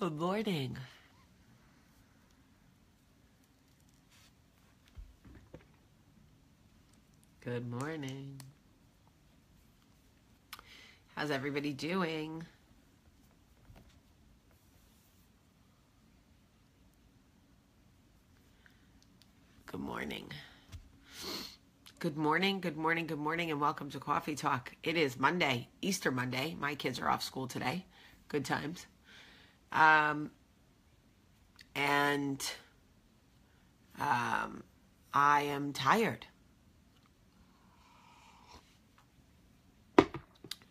Good morning. Good morning. How's everybody doing? Good morning. Good morning, good morning, good morning, and welcome to Coffee Talk. It is Monday, Easter Monday. My kids are off school today. Good times. I am tired.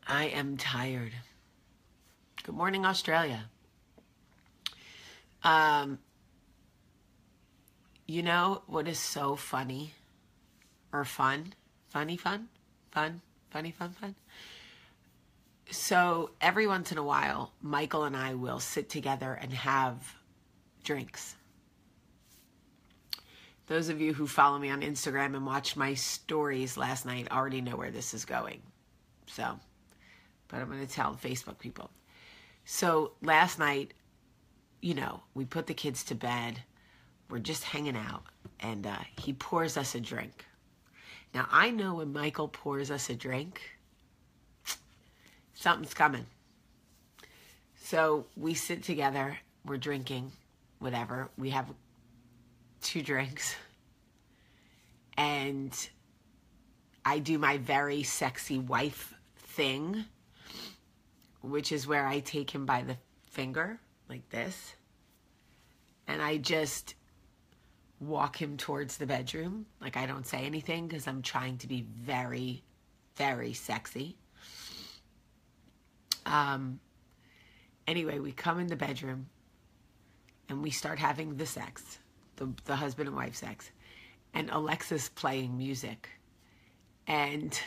I am tired. Good morning, Australia. You know what is so funny or fun? Funny fun? Fun? Funny fun fun? So every once in a while, Michael and I will sit together and have drinks. Those of you who follow me on Instagram and watched my stories last night already know where this is going. So, but I'm going to tell Facebook people. So last night, you know, we put the kids to bed. We're just hanging out, and he pours us a drink. Now, I know when Michael pours us a drink, something's coming. So we sit together, we're drinking, whatever. We have 2 drinks, and I do my very sexy wife thing, which is where I take him by the finger, like this, and I just walk him towards the bedroom. Like, I don't say anything because I'm trying to be very, very sexy. Anyway, we come in the bedroom and we start having the sex, the husband and wife sex, and Alexa's playing music, and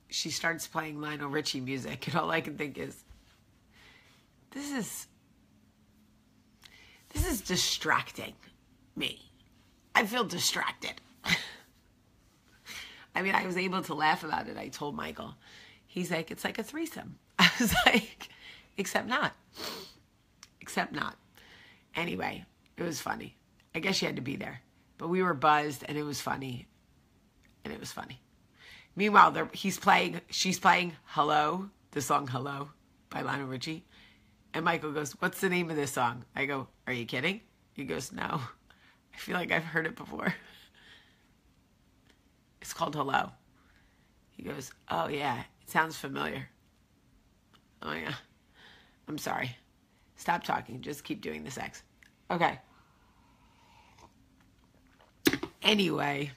she starts playing Lionel Richie music, and all I can think is, this is distracting me. I feel distracted. I mean, I was able to laugh about it. I told Michael. He's like, it's like a threesome. I was like, except not. Except not. Anyway, it was funny. I guess she had to be there. But we were buzzed, and it was funny. And it was funny. Meanwhile, she's playing Hello, the song Hello by Lionel Richie. And Michael goes, what's the name of this song? I go, are you kidding? He goes, no. I feel like I've heard it before. It's called Hello. He goes, oh, yeah, it sounds familiar. Oh, yeah. I'm sorry. Stop talking. Just keep doing the sex. Okay. Anyway.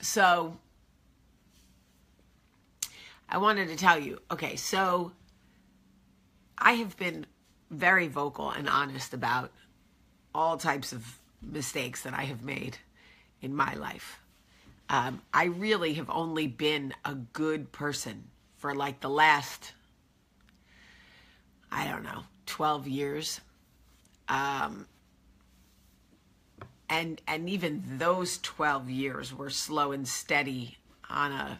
So I wanted to tell you, okay, so I have been very vocal and honest about all types of mistakes that I have made in my life. I really have only been a good person for like the last, I don't know, 12 years. And even those 12 years were slow and steady on a...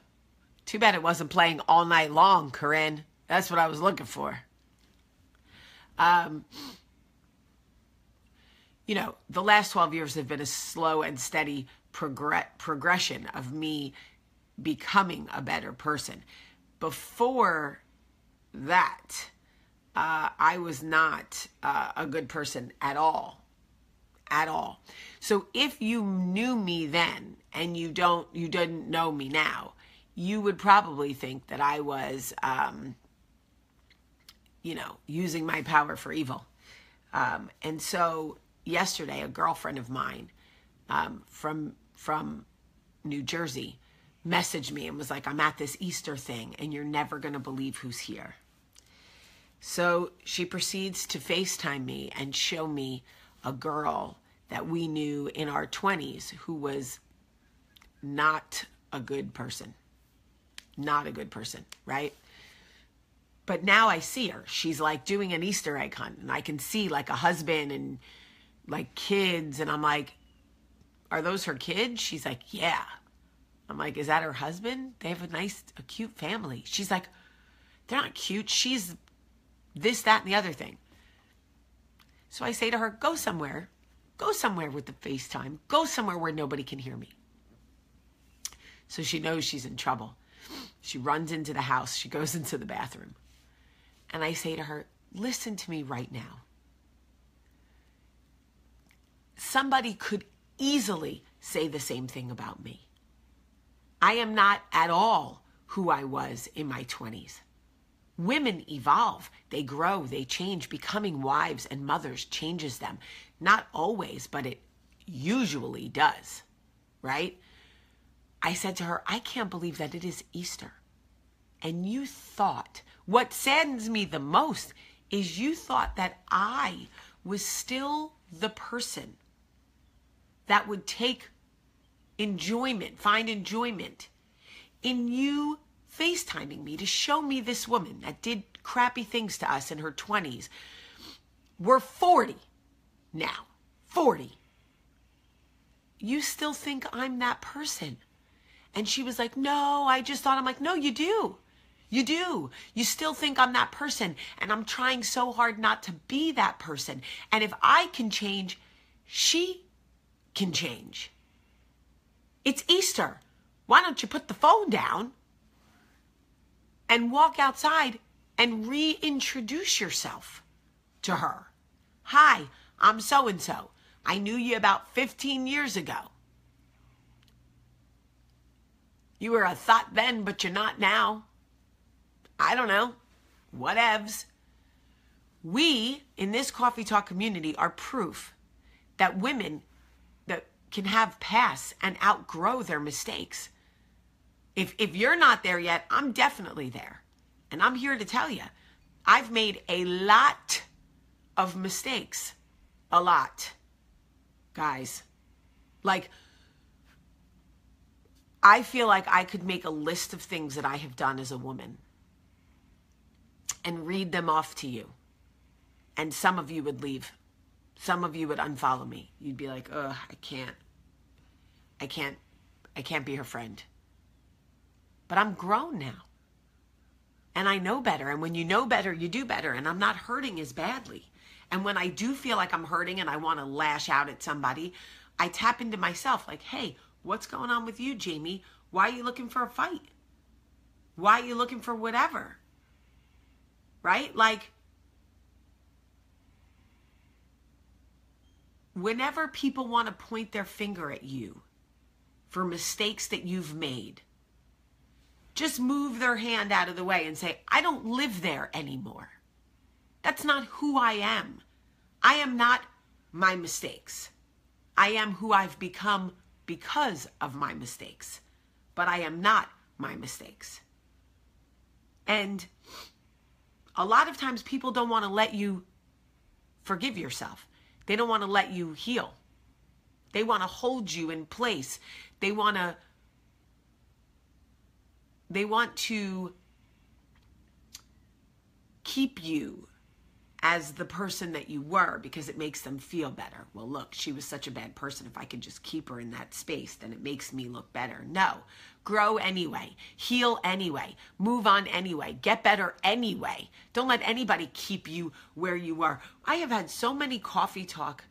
Too bad it wasn't playing all night long, Corinne. That's what I was looking for. You know, the last 12 years have been a slow and steady progression of me becoming a better person. Before that, I was not a good person at all. At all. So if you knew me then and you didn't know me now, you would probably think that I was, you know, using my power for evil. And so yesterday, a girlfriend of mine from New Jersey messaged me and was like, I'm at this Easter thing and you're never going to believe who's here. So she proceeds to FaceTime me and show me a girl that we knew in our 20s who was not a good person. Not a good person, right? But now I see her. She's like doing an Easter egg hunt, and I can see like a husband and like kids, and I'm like, are those her kids? She's like, yeah. I'm like, is that her husband? They have a cute family. She's like, They're not cute. She's this, that, and the other thing. So I say to her, go somewhere. Go somewhere with the FaceTime. Go somewhere where nobody can hear me. So she knows she's in trouble. She runs into the house. She goes into the bathroom. And I say to her, listen to me right now. Somebody could easily say the same thing about me. I am not at all who I was in my 20s. Women evolve, they grow, they change. Becoming wives and mothers changes them. Not always, but it usually does, right? I said to her, I can't believe that it is Easter. And you thought, what saddens me the most is you thought that I was still the person that would take enjoyment, find enjoyment in you FaceTiming me to show me this woman that did crappy things to us in her 20s. We're 40 now, 40. You still think I'm that person? And she was like, no, I just thought. I'm like, no, you do. You do. You still think I'm that person. And I'm trying so hard not to be that person. And if I can change, she can change. It's Easter. Why don't you put the phone down and walk outside and reintroduce yourself to her? Hi, I'm so-and-so. I knew you about 15 years ago. You were a thought then, but you're not now. I don't know. Whatevs. We, in this Coffee Talk community, are proof that women that can have pasts and outgrow their mistakes. If you're not there yet, I'm definitely there. And I'm here to tell you, I've made a lot of mistakes. A lot. Guys. Like, I feel like I could make a list of things that I have done as a woman and read them off to you. And some of you would leave. Some of you would unfollow me. You'd be like, ugh, I can't be her friend. But I'm grown now. And I know better. And when you know better, you do better. And I'm not hurting as badly. And when I do feel like I'm hurting and I want to lash out at somebody, I tap into myself like, hey, what's going on with you, Jamie? Why are you looking for a fight? Why are you looking for whatever? Right? Like, whenever people want to point their finger at you for mistakes that you've made, just move their hand out of the way and say, I don't live there anymore. That's not who I am. I am not my mistakes. I am who I've become because of my mistakes. But I am not my mistakes. And a lot of times people don't want to let you forgive yourself. They don't want to let you heal. They want to hold you in place. They want to keep you as the person that you were because it makes them feel better. Well, look, she was such a bad person. If I could just keep her in that space, then it makes me look better. No, grow anyway, heal anyway, move on anyway, get better anyway. Don't let anybody keep you where you are. I have had so many Coffee Talk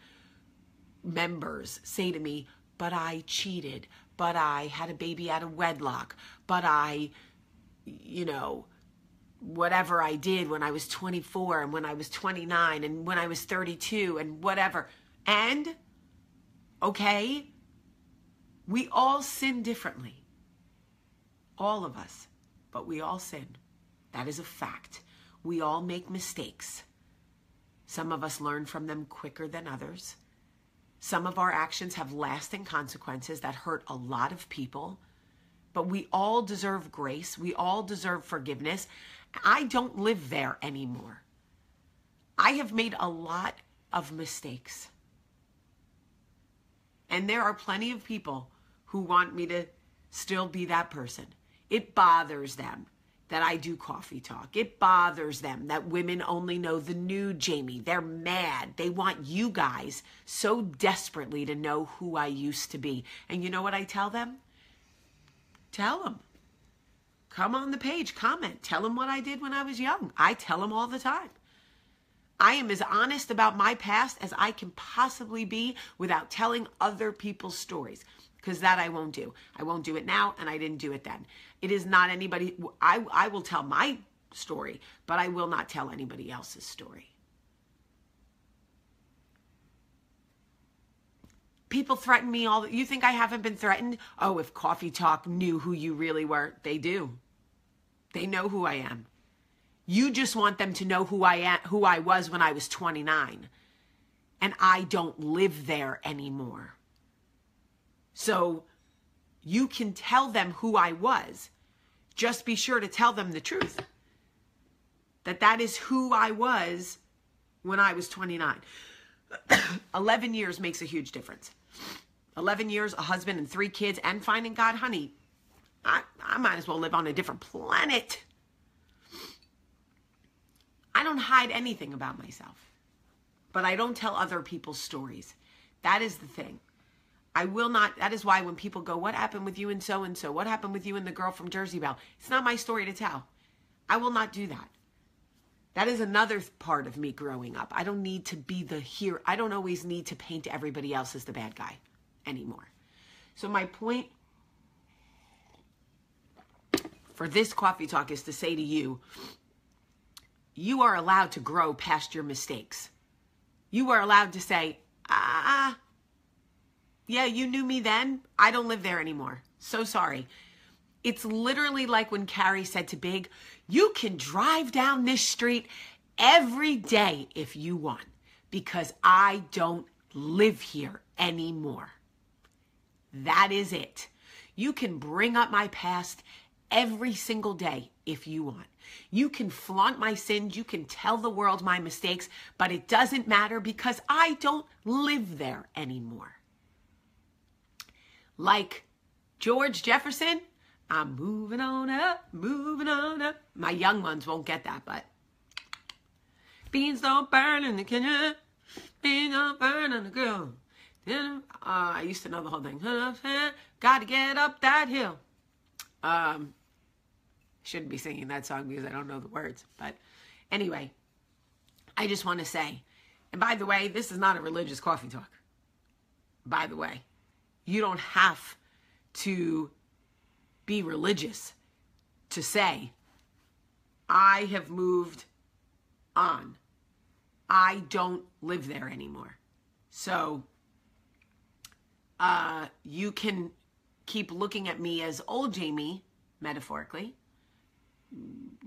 members say to me, but I cheated, but I had a baby out of wedlock, but I, whatever I did when I was 24 and when I was 29 and when I was 32 and whatever. And, okay, we all sin differently. All of us. But we all sin. That is a fact. We all make mistakes. Some of us learn from them quicker than others. Some of our actions have lasting consequences that hurt a lot of people. But we all deserve grace. We all deserve forgiveness. I don't live there anymore. I have made a lot of mistakes. And there are plenty of people who want me to still be that person. It bothers them that I do Coffee Talk. It bothers them that women only know the new Jamie. They're mad. They want you guys so desperately to know who I used to be. And you know what I tell them? Tell them. come on the page, comment, tell them what I did when I was young. I tell them all the time. I am as honest about my past as I can possibly be without telling other people's stories, because that I won't do. I won't do it now, and I didn't do it then. It is not anybody. I will tell my story, but I will not tell anybody else's story. People threaten me all. You think I haven't been threatened? Oh, if Coffee Talk knew who you really were, they do. They know who I am. You just want them to know who I was when I was 29. And I don't live there anymore. So you can tell them who I was. Just be sure to tell them the truth. That is who I was when I was 29. 11 years makes a huge difference. 11 years, a husband and 3 kids, and finding God, honey. I might as well live on a different planet. I don't hide anything about myself, but I don't tell other people's stories. That is the thing. I will not. That is why when people go, what happened with you and so-and-so? What happened with you and the girl from Jersey Belle? It's not my story to tell. I will not do that. That is another part of me growing up. I don't need to be the hero. I don't always need to paint everybody else as the bad guy anymore. So my point for this Coffee Talk is to say to you, you are allowed to grow past your mistakes. You are allowed to say, yeah, you knew me then. I don't live there anymore. So sorry. It's literally like when Carrie said to Big, you can drive down this street every day if you want, because I don't live here anymore. That is it. You can bring up my past every single day if you want. You can flaunt my sins. You can tell the world my mistakes, but it doesn't matter because I don't live there anymore. Like George Jefferson, I'm moving on up, moving on up. My young ones won't get that, but beans don't burn in the kitchen. Beans don't burn in the grill. I used to know the whole thing. Got to get up that hill. Shouldn't be singing that song because I don't know the words. But anyway, I just want to say, and by the way, this is not a religious coffee talk. By the way, you don't have to be religious to say, I have moved on. I don't live there anymore. So you can keep looking at me as old Jamie, metaphorically,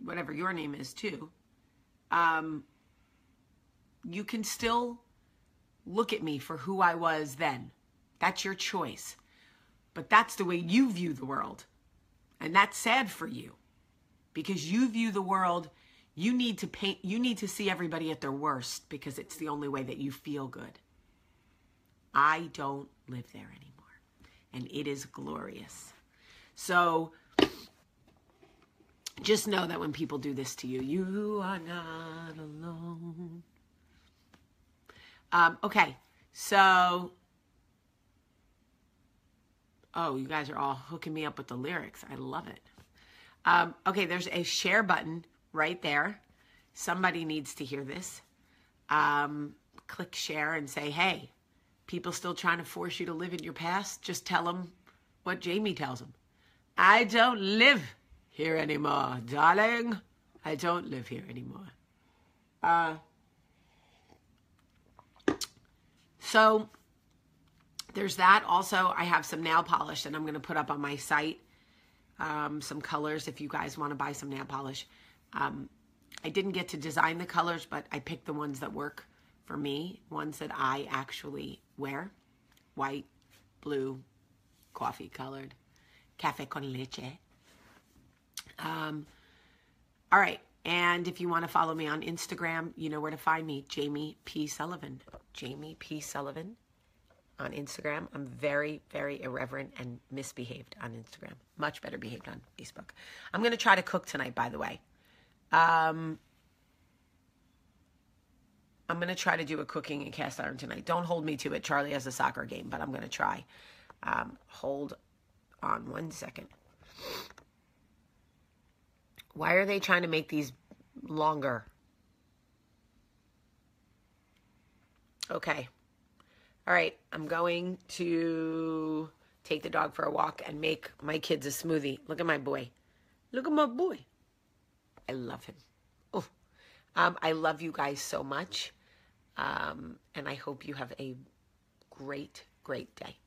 whatever your name is too. You can still look at me for who I was then. That's your choice. But that's the way you view the world. And that's sad for you. Because you view the world, you need to see everybody at their worst because it's the only way that you feel good. I don't live there anymore. And it is glorious. So just know that when people do this to you, you are not alone. Okay, so, oh, you guys are all hooking me up with the lyrics. I love it. Okay, there's a share button right there. Somebody needs to hear this. Click share and say, hey, people still trying to force you to live in your past? Just tell them what Jamie tells them. I don't live here anymore, darling. I don't live here anymore. So there's that. Also, I have some nail polish that I'm going to put up on my site. Some colors if you guys want to buy some nail polish. I didn't get to design the colors, but I picked the ones that work for me, ones that I actually wear. White, blue, coffee colored, café con leche. All right. And if you want to follow me on Instagram, you know where to find me. Jamie P. Sullivan. Jamie P. Sullivan on Instagram. I'm very, very irreverent and misbehaved on Instagram. Much better behaved on Facebook. I'm going to try to cook tonight, by the way. I'm going to try to do a cooking and cast iron tonight. Don't hold me to it. Charlie has a soccer game, but I'm going to try. Hold on 1 second. Why are they trying to make these longer? Okay. All right. I'm going to take the dog for a walk and make my kids a smoothie. Look at my boy. Look at my boy. I love him. Oh, I love you guys so much. And I hope you have a great, great day.